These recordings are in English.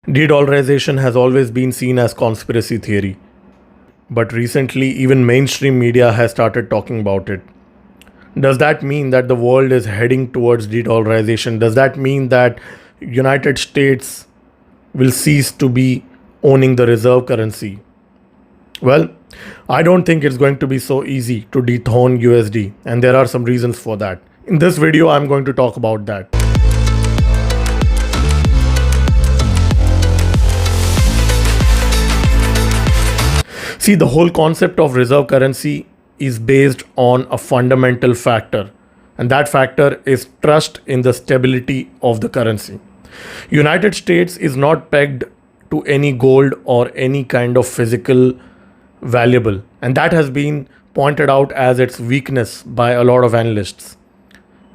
De-dollarization has always been seen as conspiracy theory, but recently even mainstream media has started talking about it. Does that mean that the world is heading towards de-dollarization? Does that mean that United States will cease to be owning the reserve currency? Well, I don't think it's going to be so easy to dethrone USD, and there are some reasons for that. In this video, I'm going to talk about that. See, the whole concept of reserve currency is based on a fundamental factor, and that factor is trust in the stability of the currency. United States is not pegged to any gold or any kind of physical valuable, and that has been pointed out as its weakness by a lot of analysts.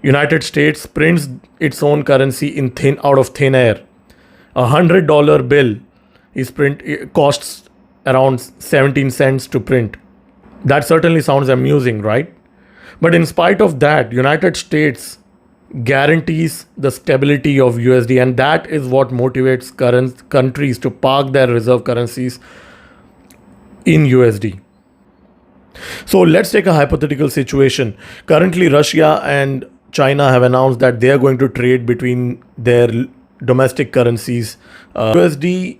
United States prints its own currency out of thin air. $100 bill costs around 17 cents to print. That certainly sounds amusing, right? But in spite of that, United States guarantees the stability of USD, and that is what motivates countries to park their reserve currencies in USD. So let's take a hypothetical situation. Currently, Russia and China have announced that they are going to trade between their domestic currencies, USD,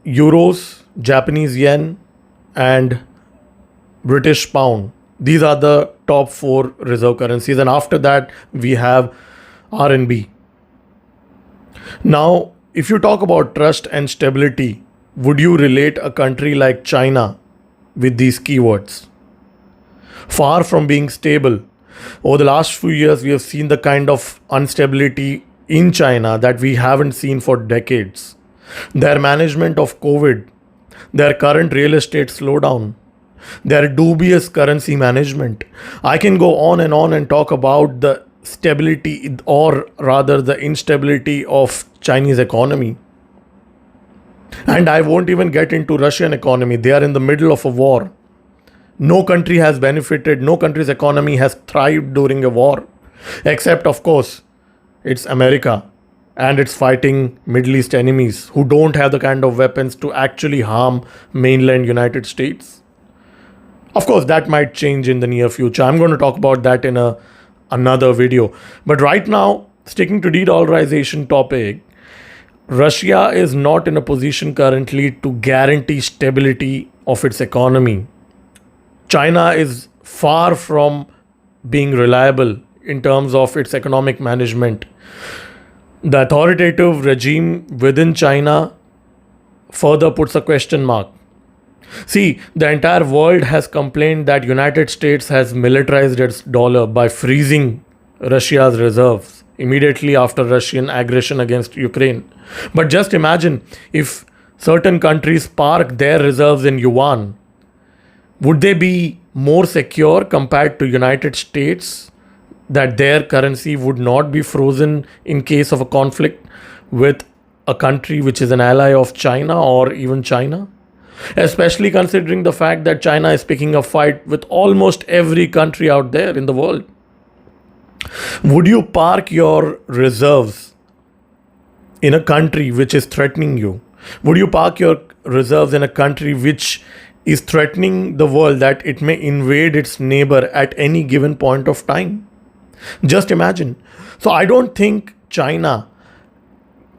euros, Japanese yen, and British pound. These are the top 4 reserve currencies, and after that we have RMB. Now, if you talk about trust and stability, would you relate a country like China with these keywords? Far from being stable, over the last few years we have seen the kind of instability in China that we haven't seen for decades. Their management of COVID, their current real estate slowdown, their dubious currency management. I can go on and talk about the stability, or rather the instability of Chinese economy. And I won't even get into Russian economy. They are in the middle of a war. No country has benefited, no country's economy has thrived during a war, except of course it's America. And it's fighting Middle East enemies who don't have the kind of weapons to actually harm mainland United States. Of course, that might change in the near future. I'm going to talk about that in another video. But right now, sticking to de-dollarization topic, Russia is not in a position currently to guarantee stability of its economy. China is far from being reliable in terms of its economic management. The authoritative regime within China further puts a question mark. See, the entire world has complained that United States has militarized its dollar by freezing Russia's reserves immediately after Russian aggression against Ukraine. But just imagine if certain countries park their reserves in yuan, would they be more secure compared to United States, that their currency would not be frozen in case of a conflict with a country which is an ally of China or even China? Especially considering the fact that China is picking a fight with almost every country out there in the world. Would you park your reserves in a country which is threatening you? Would you park your reserves in a country which is threatening the world that it may invade its neighbor at any given point of time? Just imagine. So I don't think China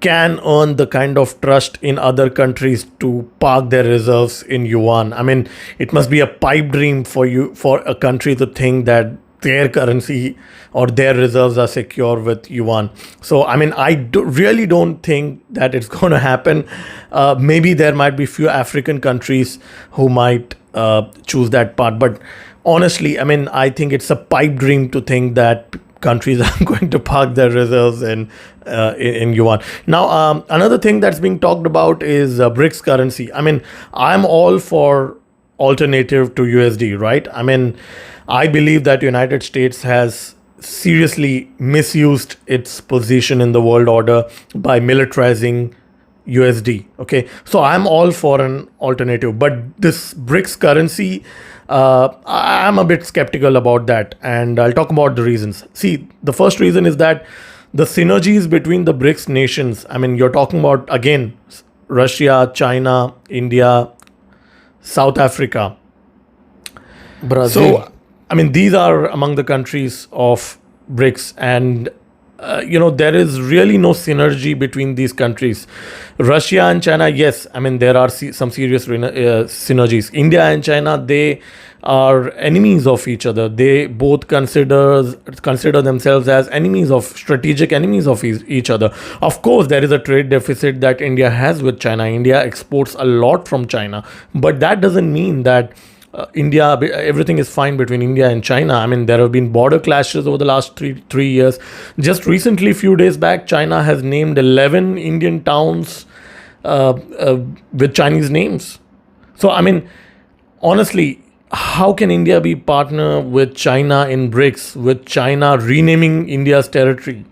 can earn the kind of trust in other countries to park their reserves in yuan. I mean, it must be a pipe dream for a country to think that their currency or their reserves are secure with yuan. So, I mean, really don't think that it's going to happen. Maybe there might be few African countries who might choose that path. But honestly, I mean, I think it's a pipe dream to think that countries are going to park their reserves in yuan. Now, another thing that's being talked about is BRICS currency. I mean, I'm all for alternative to USD, right? I mean, I believe that United States has seriously misused its position in the world order by militarizing USD. Okay, so I'm all for an alternative, but this BRICS currency, I'm a bit skeptical about that, and I'll talk about the reasons. See, the first reason is that the synergies between the BRICS nations, I mean, you're talking about, again, Russia, China, India, South Africa. Brazil. So, I mean, these are among the countries of BRICS, and there is really no synergy between these countries. Russia and China, yes, I mean, there are some serious synergies. India and China, they are enemies of each other. They both consider themselves as strategic enemies of each other. Of course, there is a trade deficit that India has with China. India exports a lot from China, but that doesn't mean that everything is fine between India and China. I mean, there have been border clashes over the last three years. Just recently, few days back, China has named 11 Indian towns with Chinese names. So, I mean, honestly, how can India be partner with China in BRICS, with China renaming India's territory,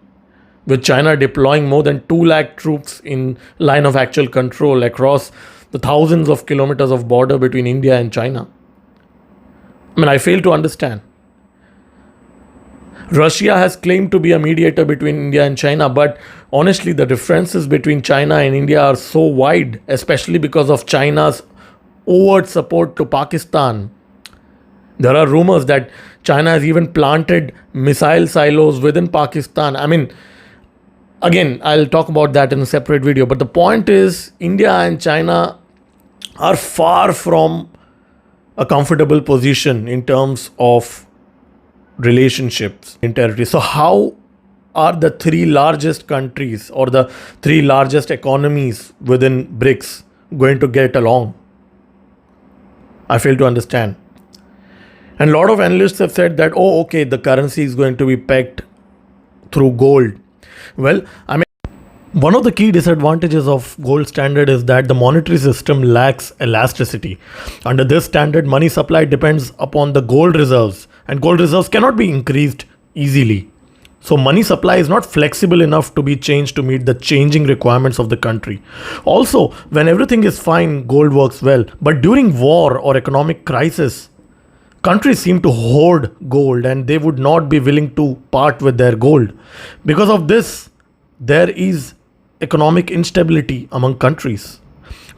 with China deploying more than 2 lakh troops in line of actual control across the thousands of kilometers of border between India and China? I mean, I fail to understand. Russia has claimed to be a mediator between India and China, but honestly, the differences between China and India are so wide, especially because of China's overt support to Pakistan. There are rumors that China has even planted missile silos within Pakistan. I mean, again, I'll talk about that in a separate video, but the point is, India and China are far from a comfortable position in terms of relationships in territory. So how are the 3 largest countries or the 3 largest economies within BRICS going to get along? I fail to understand. And a lot of analysts have said that, the currency is going to be pegged through gold. Well, I mean, one of the key disadvantages of gold standard is that the monetary system lacks elasticity. Under this standard, money supply depends upon the gold reserves, and gold reserves cannot be increased easily. So money supply is not flexible enough to be changed to meet the changing requirements of the country. Also, when everything is fine, gold works well. But during war or economic crisis, countries seem to hoard gold and they would not be willing to part with their gold. Because of this, there is economic instability among countries.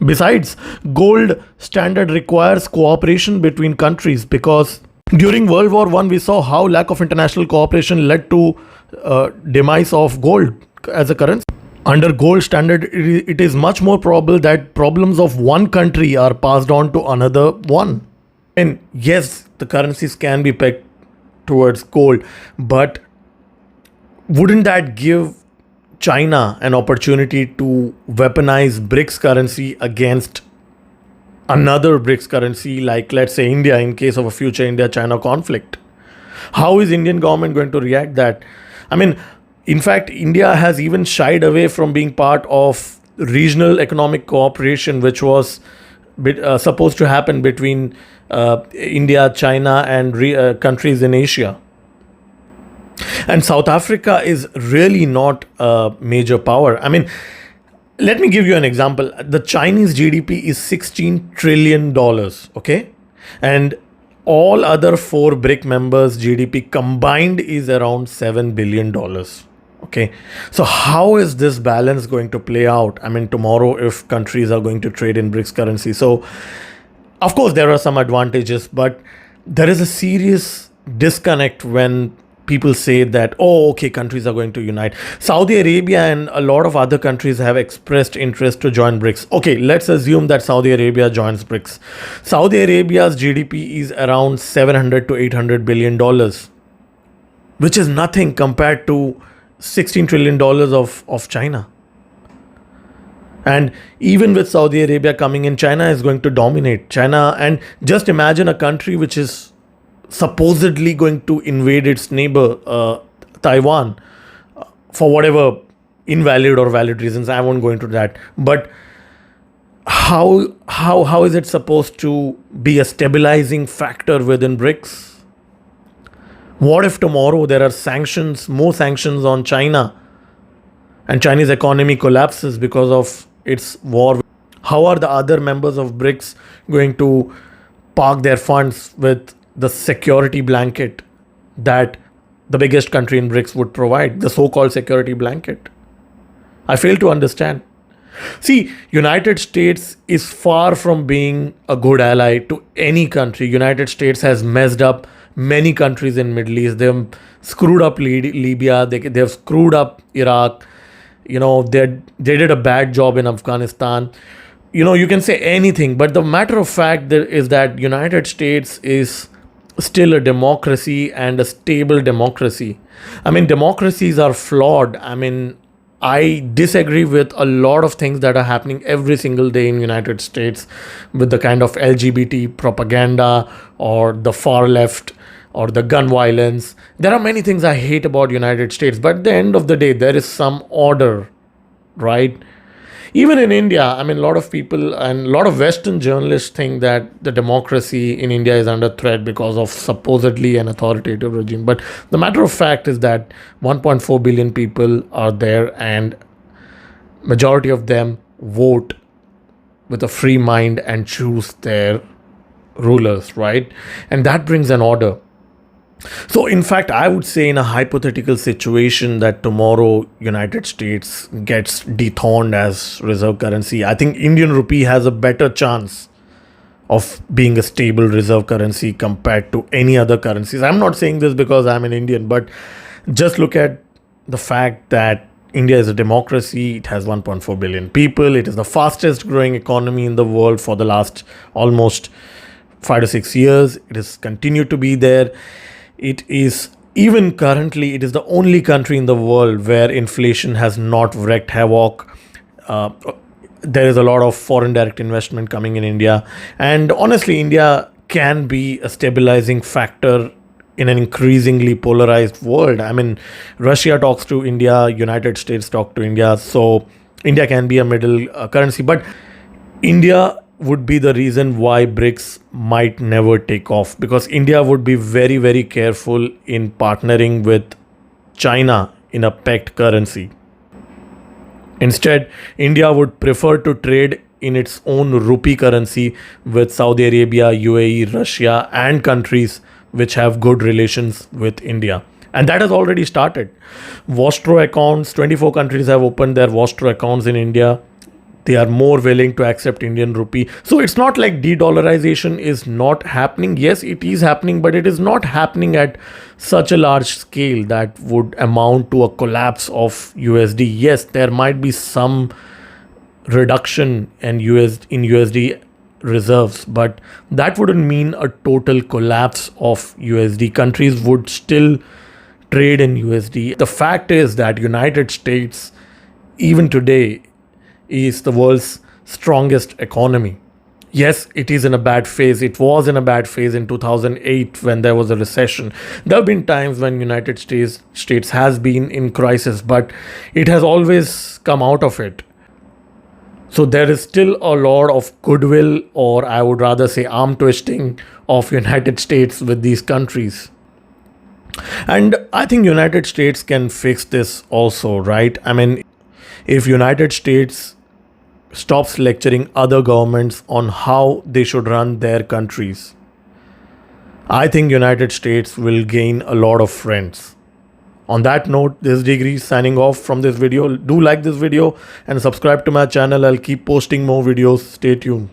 Besides, gold standard requires cooperation between countries, because during World War I, we saw how lack of international cooperation led to demise of gold as a currency. Under gold standard, it is much more probable that problems of one country are passed on to another one. And yes, the currencies can be pegged towards gold, but wouldn't that give China an opportunity to weaponize BRICS currency against another BRICS currency, like, let's say, India, in case of a future India-China conflict? How is Indian government going to react that? I mean, in fact, India has even shied away from being part of regional economic cooperation, which was supposed to happen between India, China, and countries in Asia. And South Africa is really not a major power. I mean, let me give you an example. The Chinese GDP is $16 trillion, okay? And all other 4 BRIC members' GDP combined is around $7 billion, okay? So how is this balance going to play out? I mean, tomorrow, if countries are going to trade in BRICS currency. So, of course, there are some advantages, but there is a serious disconnect when people say that, countries are going to unite. Saudi Arabia and a lot of other countries have expressed interest to join BRICS. Okay, let's assume that Saudi Arabia joins BRICS. Saudi Arabia's GDP is around $700 to $800 billion, which is nothing compared to $16 trillion of China. And even with Saudi Arabia coming in, China is going to dominate. China, and just imagine a country which is supposedly going to invade its neighbor, Taiwan, for whatever invalid or valid reasons. I won't go into that. But how is it supposed to be a stabilizing factor within BRICS? What if tomorrow there are more sanctions on China, and Chinese economy collapses because of its war? How are the other members of BRICS going to park their funds with the security blanket that the biggest country in BRICS would provide, the so-called security blanket? I fail to understand. See, United States is far from being a good ally to any country. United States has messed up many countries in Middle East. They've screwed up Libya. They've screwed up Iraq. They did a bad job in Afghanistan. You can say anything, but the matter of fact is that United States is still a democracy and a stable democracy. I mean, democracies are flawed. I mean, I disagree with a lot of things that are happening every single day in United States with the kind of LGBT propaganda or the far left or the gun violence. There are many things I hate about United States, but at the end of the day, there is some order, right? Even in India, I mean, a lot of people and a lot of Western journalists think that the democracy in India is under threat because of supposedly an authoritative regime. But the matter of fact is that 1.4 billion people are there, and majority of them vote with a free mind and choose their rulers, right? And that brings an order. So, in fact, I would say in a hypothetical situation that tomorrow United States gets dethroned as reserve currency, I think Indian rupee has a better chance of being a stable reserve currency compared to any other currencies. I'm not saying this because I'm an Indian, but just look at the fact that India is a democracy. It has 1.4 billion people. It is the fastest growing economy in the world for the last almost 5 to 6 years. It has continued to be there. It is, even currently, it is the only country in the world where inflation has not wreaked havoc. There is a lot of foreign direct investment coming in India. And honestly, India can be a stabilizing factor in an increasingly polarized world. I mean, Russia talks to India, United States talk to India. So India can be a middle currency. But India would be the reason why BRICS might never take off, because India would be very, very careful in partnering with China in a pegged currency. Instead, India would prefer to trade in its own rupee currency with Saudi Arabia, UAE, Russia, and countries which have good relations with India. And that has already started. Vostro accounts, 24 countries have opened their Vostro accounts in India. They are more willing to accept Indian rupee. So it's not like de-dollarisation is not happening. Yes, it is happening, but it is not happening at such a large scale that would amount to a collapse of USD. Yes, there might be some reduction in USD reserves, but that wouldn't mean a total collapse of USD. Countries would still trade in USD. The fact is that United States, even today, is the world's strongest economy. Yes, it is in a bad phase. It was in a bad phase in 2008 when there was a recession. There have been times when United States has been in crisis, but it has always come out of it. So there is still a lot of goodwill, or I would rather say arm twisting of United States with these countries. And I think United States can fix this also, right? I mean, if United States stops lecturing other governments on how they should run their countries, I think United States will gain a lot of friends. On that note, this is Degree signing off from this video. Do like this video and subscribe to my channel. I'll keep posting more videos. Stay tuned.